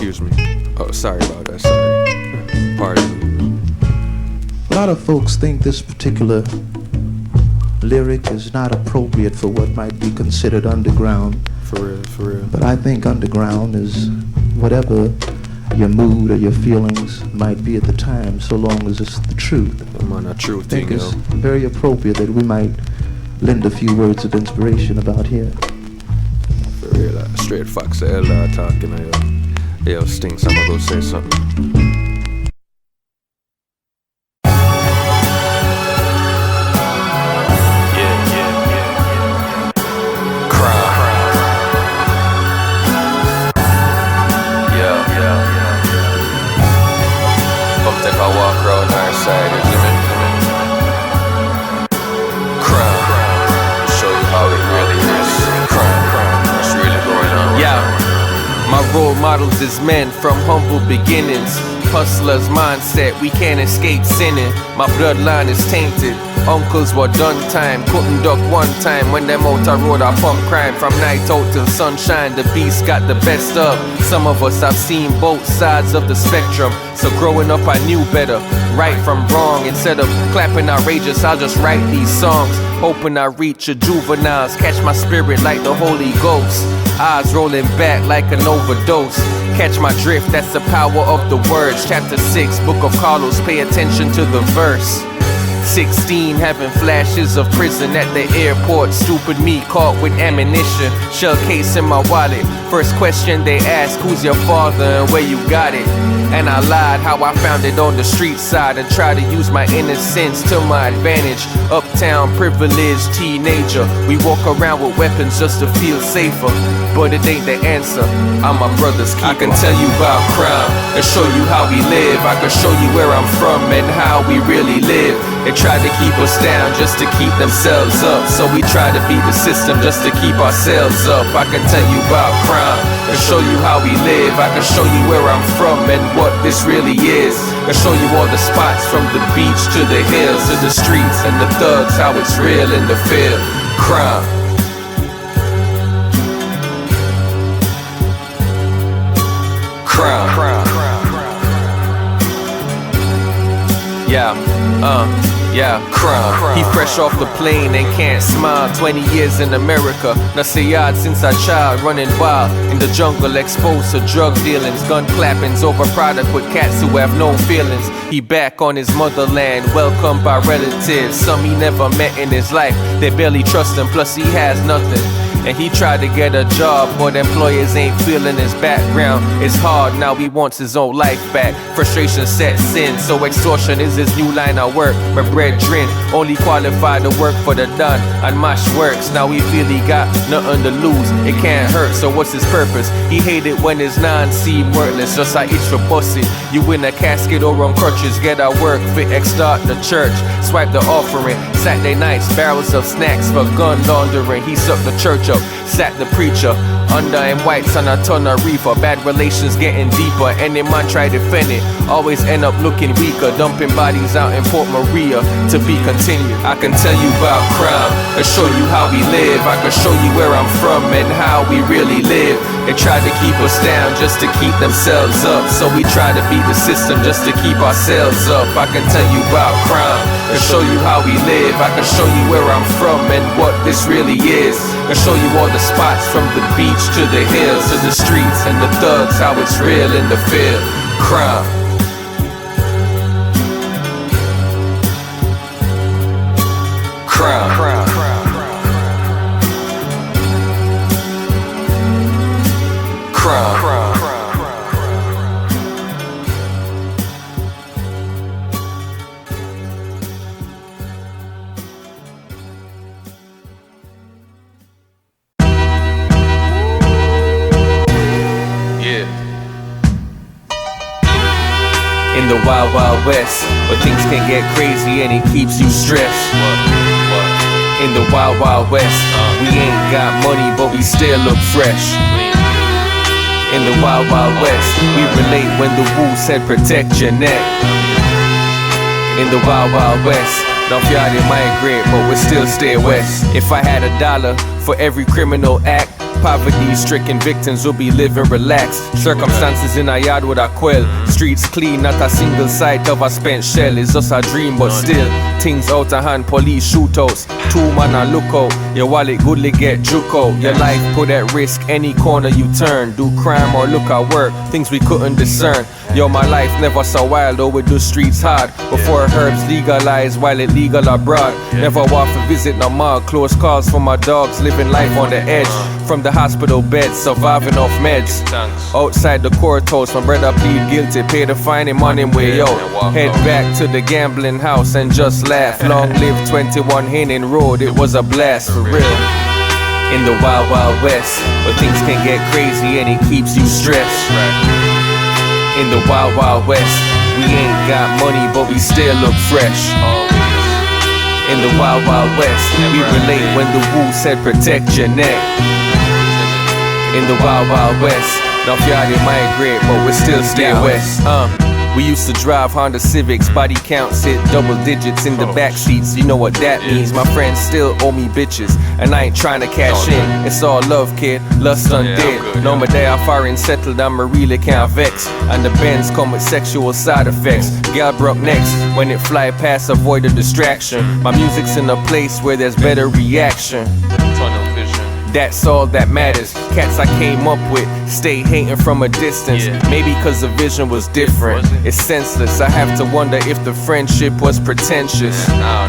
Excuse me. Oh, sorry about that, sorry. Pardon. A lot of folks think this particular lyric is not appropriate for what might be considered underground. For real, for real. But I think underground is whatever your mood or your feelings might be at the time, so long as it's the truth. I'm on a true I think thing, it's very appropriate that we might lend a few words of inspiration about here. For real, straight Fox Outlaw talking. Yo, Stinks, I'm gonna go say something. Role models is men from humble beginnings. Hustler's mindset, we can't escape sinning. My bloodline is tainted. Uncles were done time, couldn't duck one time. When them out a road I pump crime. From night out till sunshine, the beast got the best of. Some of us have seen both sides of the spectrum. So growing up I knew better, right from wrong. Instead of clapping outrageous, I'll just write these songs, hoping I reach a juveniles. Catch my spirit like the Holy Ghost. Eyes rolling back like an overdose. Catch my drift, that's the power of the words. Chapter 6, Book of Carlos, pay attention to the verse. 16, having flashes of prison at the airport. Stupid me caught with ammunition, shell case in my wallet. First question they ask, who's your father and where you got it? And I lied how I found it on the street side, and tried to use my innocence to my advantage. Uptown privileged teenager, we walk around with weapons just to feel safer. But it ain't the answer, I'm my brother's keeper. I can tell you about crime and show you how we live. I can show you where I'm from and how we really live. They tried to keep us down just to keep themselves up, so we try to beat the system just to keep ourselves up. I can tell you about crime and show you how we live. I can show you where I'm from and what this really is. I can show you all the spots, from the beach to the hills, to the streets and the thugs, how it's real in the field. Crime. Crime. Yeah, crime. He fresh off the plane and can't smile. 20 years in America, Nasiyad since a child, running wild in the jungle, exposed to drug dealings, gun clappings over product with cats who have no feelings. He back on his motherland, welcomed by relatives, some he never met in his life. They barely trust him, plus he has nothing. And he tried to get a job, but employers ain't feeling his background. It's hard, now he wants his own life back. Frustration sets in, so extortion is his new line of work. My brethren only qualified to work for the Don and Mash Works. Now he feel he got nothing to lose, it can't hurt, so what's his purpose? He hate it when his nine seem worthless, just I itch for pussy. You in a casket or on crutches, get our work fit, start the church, swipe the offering. Saturday nights, barrels of snacks for gun laundering. He sucked the church up, sat the preacher under in whites on a ton of reefer. Bad relations getting deeper, any man try to defend it, always end up looking weaker. Dumping bodies out in Port Maria, to be continued. I can tell you about crime and show you how we live. I can show you where I'm from and how we really live. They tried to keep us down just to keep themselves up, so we try to beat the system just to keep ourselves up. I can tell you about crime and show you how we live. I can show you where I'm from and what this really is. I can show you all the spots, from the beach to the hills, to the streets and the thugs, how it's real in the field. Crime. Crime. Crime. In the wild, wild west, where things can get crazy and it keeps you stressed. In the wild, wild west, we ain't got money but we still look fresh. In the wild, wild west, we relate when the woo said protect your neck. In the wild, wild west, North Yard migrate but we still stay west. If I had $1 for every criminal act Poverty-stricken victims will be living relaxed. Circumstances in our yard would I quell. Streets clean, not a single sight of a spent shell. It's just a dream, but still, things out of hand, police shootouts. 2 man a look out, your wallet goodly get juke out. Your life put at risk any corner you turn. Do crime or look at work, things we couldn't discern. Yo, my life never so wild, though with the streets hard. Before herbs legalized, while it legal abroad. Never walk to visit Nomad, close calls for my dogs, living life on the edge. From the hospital bed, surviving off meds. Outside the courthouse, my brother plead guilty, pay the fine and on him way out. Head back to the gambling house and just laugh. Long live 21 Henning Road, it was a blast for real. In the wild, wild west, but things can get crazy and it keeps you stressed. In the wild, wild west, we ain't got money but we still look fresh. In the wild, wild west, we relate when the woo said protect your neck. In the wild, wild west, North Yard migrate but we still stay west. We used to drive Honda Civics, body counts hit double digits in the back seats. You know what that means. My friends still owe me bitches, and I ain't trying to cash in. It's all love, kid, lust undead. No matter how foreign settled, I'ma really can't vex. And the Benz come with sexual side effects. Gal broke next, when it fly past, avoid a distraction. My music's in a place where there's better reaction. That's all that matters. Cats I came up with stay hating from a distance. Maybe cause the vision was different. It's senseless, I have to wonder if the friendship was pretentious.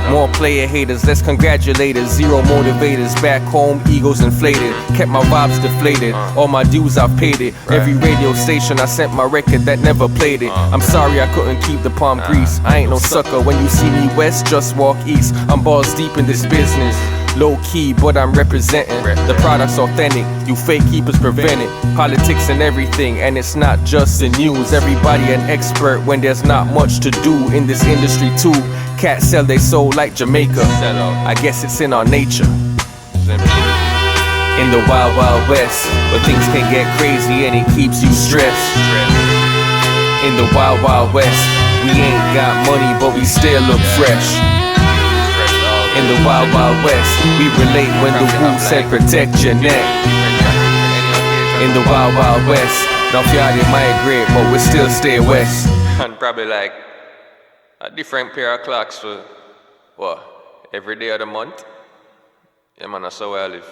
More player haters, less congratulators. Zero motivators, back home egos inflated. Kept my vibes deflated, all my dues I've paid it. Every radio station I sent my record that never played it. I'm sorry I couldn't keep the palm grease. I ain't no sucker, when you see me west just walk east. I'm balls deep in this business. Low key, but I'm representing. The product's authentic, you fake keepers prevent it. Politics and everything, and it's not just the news. Everybody an expert when there's not much to do in this industry too. Cats sell their soul like Jamaica. I guess it's in our nature. In the wild, wild west, but things can get crazy and it keeps you stressed. In the wild, wild west, we ain't got money but we still look fresh. In the wild, wild west, we relate when the woo said protect your neck. In the wild, wild west, North Yard migrate but we still stay west. And probably like a different pair of clocks for what, every day of the month? Yeah man, that's how I live.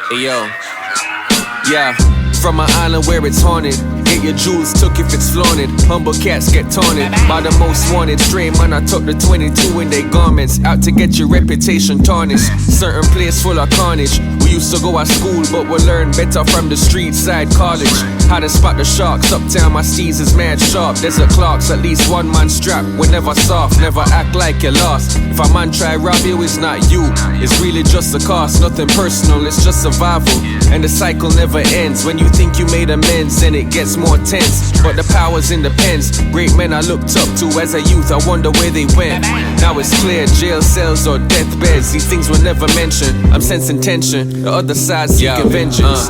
Yo, hey yo, yeah, from an island where it's haunted. Get your jewels took if it's flaunted. Humble cats get taunted by the most wanted. Stray man, I took the 22 in their garments. Out to get your reputation tarnished. Certain place full of carnage. We used to go at school, but we learn better from the street side college. How to spot the sharks. Uptown my steez is mad sharp. There's a Clarks, at least one man strapped. We're never soft, never act like you're lost. If a man try rob you, it's not you. It's really just a cost, nothing personal, it's just survival. And the cycle never ends. When you think you made amends, then it gets more tense. But the power's in the pens. Great men I looked up to as a youth, I wonder where they went. Now it's clear, jail cells or deathbeds. These things were never mentioned. I'm sensing tension, the other side seeking vengeance.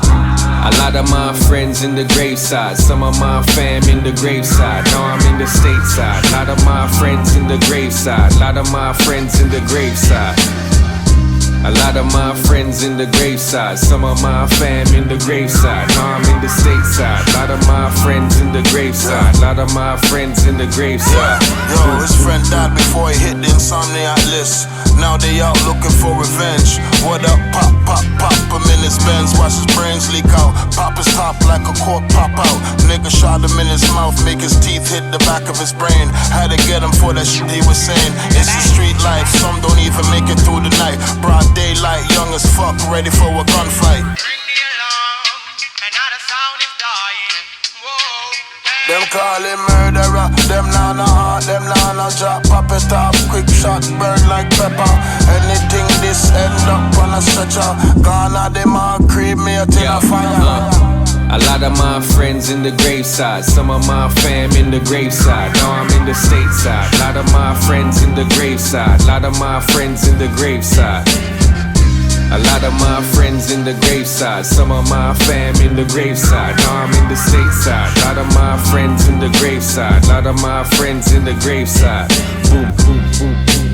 A lot of my friends in the graveside, some of my fam in the graveside. Now I'm in the stateside. A lot of my friends in the graveside. A lot of my friends in the graveside. A lot of my friends in the graveside. Some of my fam in the graveside. Now I'm in the stateside. A lot of my friends in the graveside. A lot of my friends in the graveside. Yo, his friend died before he hit the insomniac list. Now they out looking for revenge. What up, pop, pop, pop him in his Benz. Watch his brains leak out. Pop his top like a cork pop out. Nigga shot him in his mouth, make his teeth hit the back of his brain. Had to get him for that shit he was saying. It's the street life, some don't even make it through the night. Broad daylight, young as fuck, ready for a gunfight. Ring the alarm, another sound is dying. Whoa, Them call him murderer. Them nah no heart, them nah no drop. Pop it off, quick shot, burn like pepper. Anything this end up on a stretcher. Gone are them all cremate in a fire. A lot of my friends in the graveside, some of my fam in the graveside. Now I'm in the stateside. A lot of my friends in the graveside. A lot of my friends in the graveside. A lot of my friends in the graveside. Some of my fam in the graveside. Now I'm in the stateside. A lot of my friends in the graveside. A lot of my friends in the graveside. Boom, boom, boom, boom.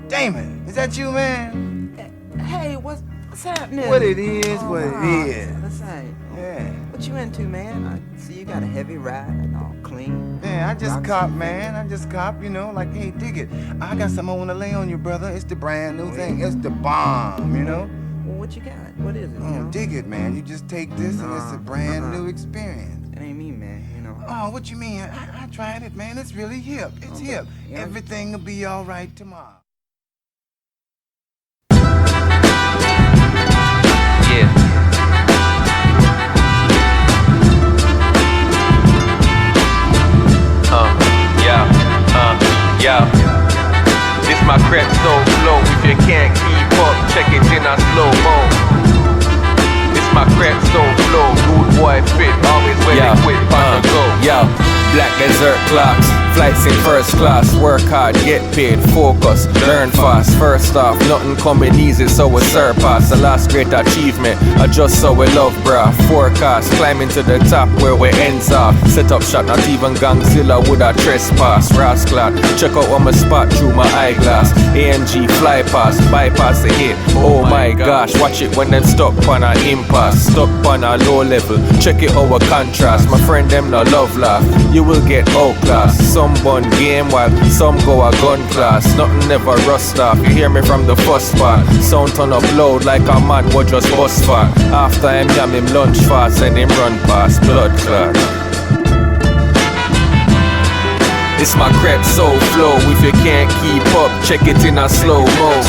Damon, is that you, man? Hey, what's happening? What it is, what it is. That's right. Yeah. What you into, man? I see you got a heavy ride and all clean. Yeah, I just cop, man. I just cop, you know, like, hey, dig it. I got something I want to lay on you, brother. It's the brand new thing. It's the bomb, you know? Well, what you got? What is it? Dig it, man. You just take this and it's a brand new experience. It ain't me, man, you know. Oh, what you mean? I tried it, man. It's really hip. It's hip. Yeah. Everything will be all right tomorrow. Yeah. This my crap so flow. If you can't keep up, check it in a slow-mo. This my crap so flow. Rude boy fit, always ready quick on the go. Black desert clocks, flights in first class. Work hard, get paid, focus, learn fast. First off, nothing coming easy, so we surpass the last great achievement. Adjust so we love, bruh. Forecast, climbing to the top where we ends off. Set up shot, not even Gangzilla would a trespass. Rascal, check out on my spot through my eyeglass. AMG fly past, bypass the hit. Oh my gosh, watch it when them stuck on a impasse. Stuck on a low level, check it our contrast. My friend them no love laugh. You will get outclassed. Some bun game while some go a gun class. Nothing never rust off. You hear me from the first part. Sound turn up loud like a man what just bust fat. After him jam him lunch fast and him run past blood clot. This my crap soul flow. If you can't keep up, check it in a slow-mo.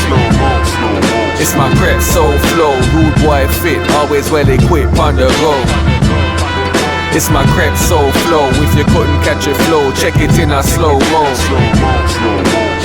It's my crap soul flow. Rude boy fit, always well equipped on the go. It's my crap soul flow. If you couldn't catch a flow, check it in a slow-mo.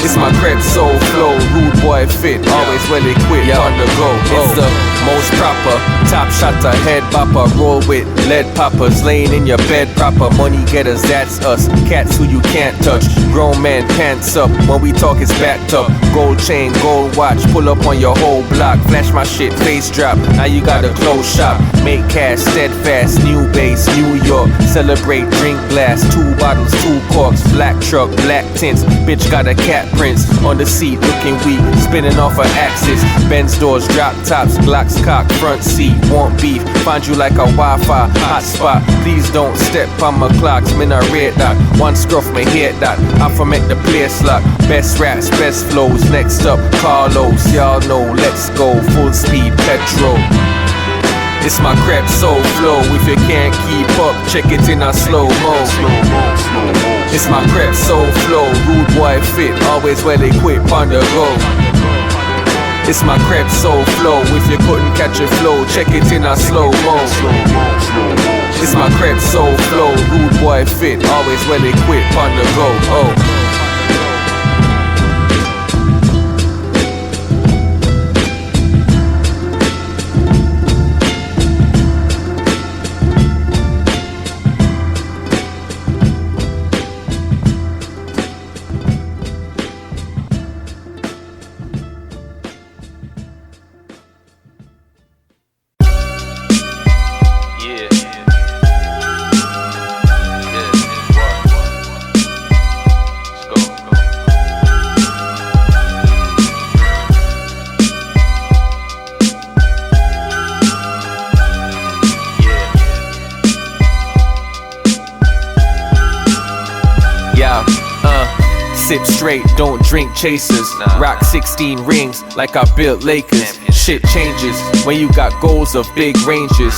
It's my crap soul flow. Rude boy fit, always well equipped on the go. It's the most proper, top shotter, head bopper. Roll with lead poppers, laying in your bed proper. Money getters, that's us. Cats who you can't touch. Grown man pants up, when we talk it's backed up. Gold chain, gold watch, pull up on your whole block. Flash my shit, face drop, now you gotta close shop. Make cash, steadfast, new base, New York. Celebrate, drink glass, 2 bottles, 2 corks. Black truck, black tints, bitch got a cat prints. On the seat, looking weak, spinning off her axis. Benz doors, drop tops, Glock's cock, front seat. Want beef, find you like a Wi-Fi hotspot. Please don't step on my clocks, man I read that. One scruff, my head that. I for make the place lock. Best raps, best flows. Next up, Carlos, y'all know, let's go. Full speed, petrol. It's my crap soul flow. If you can't keep up, check it in a slow-mo. It's my crap soul flow. Rude boy fit, always well equipped on the go. It's my crap soul flow. If you couldn't catch a flow, check it in a slow-mo. It's my crap soul flow. Rude boy fit, always well equipped on the go. Oh. straight, don't drink chasers. Rock 16 rings like I built Lakers. Shit changes when you got goals of big ranges.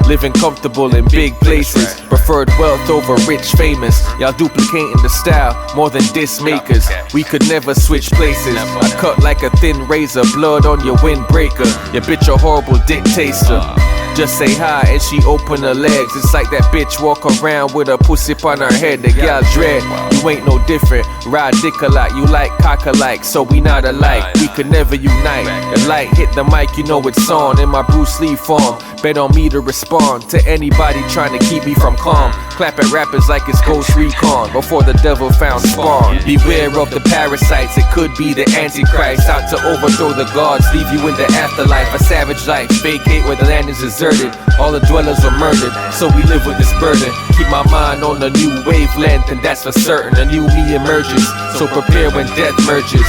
Living comfortable in big places. Preferred wealth over rich famous. Y'all duplicating the style more than disc makers. We could never switch places. I cut like a thin razor, blood on your windbreaker. Your bitch a horrible dick taster. Just say hi and she open her legs. It's like that bitch walk around with a pussy on her head. The gal dread, you ain't no different. Ride dick a lot, you like cock alike. So we not alike, we could never unite. The light hit the mic, you know it's on. In my Bruce Lee form, bet on me to respond to anybody trying to keep me from calm. Clap at rappers like it's Ghost Recon before the devil found Spawn. Beware of the parasites, it could be the Antichrist. Out to overthrow the gods, leave you in the afterlife. A savage life, vacate where the land is deserted. All the dwellers are murdered, so we live with this burden. Keep my mind on a new wavelength, and that's for certain. A new me emerges, so prepare when death merges.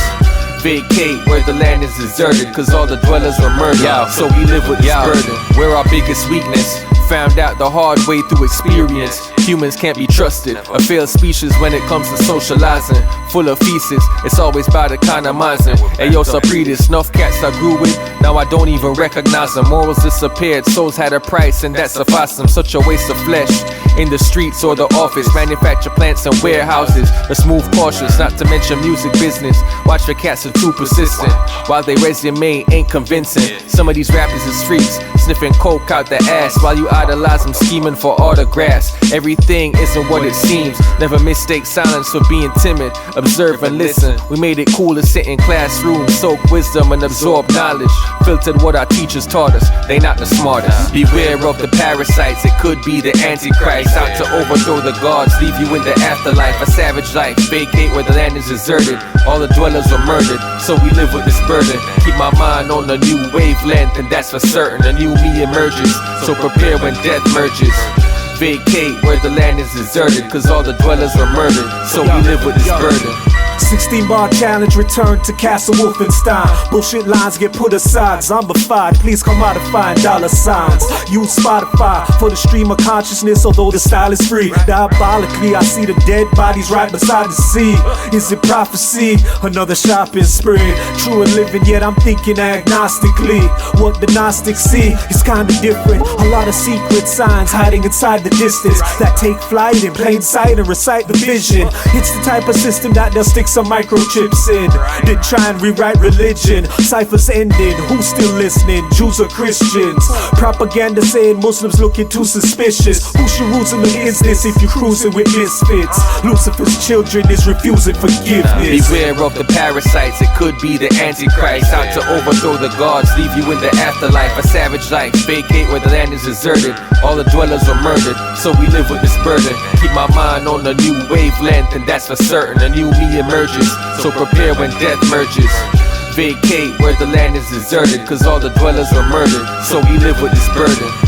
Vacate where the land is deserted, cause all the dwellers are murdered, so we live with this burden. We're our biggest weakness, found out the hard way through experience. Humans can't be trusted, a failed species when it comes to socializing. Full of feces, it's always about economizing. Ayo, Sapriti, snuff cats I grew with, now I don't even recognize them. Morals disappeared, souls had a price, and that sufficed them. Such a waste of flesh in the streets or the office. Manufacture plants and warehouses, let's move cautious, not to mention music business. Watch for cats are too persistent, while they resume ain't convincing. Some of these rappers is freaks, sniffing coke out the ass, while you idolize them scheming for autographs. Everything isn't what it seems, never mistake silence for being timid. Observe and listen, we made it cool to sit in classrooms, soak wisdom and absorb knowledge. Filtered what our teachers taught us, they not the smartest. Beware of the parasites, it could be the Antichrist. Out to overthrow the gods, leave you in the afterlife. A savage life, vacate where the land is deserted. All the dwellers are murdered, so we live with this burden. Keep my mind on a new wavelength, and that's for certain. A new me emerges, so prepare when death merges. Vacate where the land is deserted, cause all the dwellers are murdered, so we live with this burden. 16-bar challenge, return to Castle Wolfenstein. Bullshit lines get put aside, zombified. Please come out and find dollar signs. Use Spotify for the stream of consciousness, although the style is free. Diabolically, I see the dead bodies right beside the sea. Is it prophecy? Another shopping spree. True and living, yet I'm thinking agnostically. What the Gnostics see is kinda different. A lot of secret signs hiding inside the distance that take flight in plain sight and recite the vision. It's the type of system that does stick some microchips in, then try and rewrite religion. Ciphers ending, who's still listening? Jews or Christians? Propaganda saying Muslims looking too suspicious. Who's Jerusalem is this if you're cruising with misfits? Lucifer's children is refusing forgiveness. Beware of the parasites, it could be the Antichrist. Out to overthrow the gods, leave you in the afterlife. A savage life, vacate where the land is deserted. All the dwellers are murdered, so we live with this burden. Keep my mind on a new wavelength, and that's for certain. A new me emerges, so prepare when death merges. Vacate where the land is deserted, cause all the dwellers are murdered, so we live with this burden.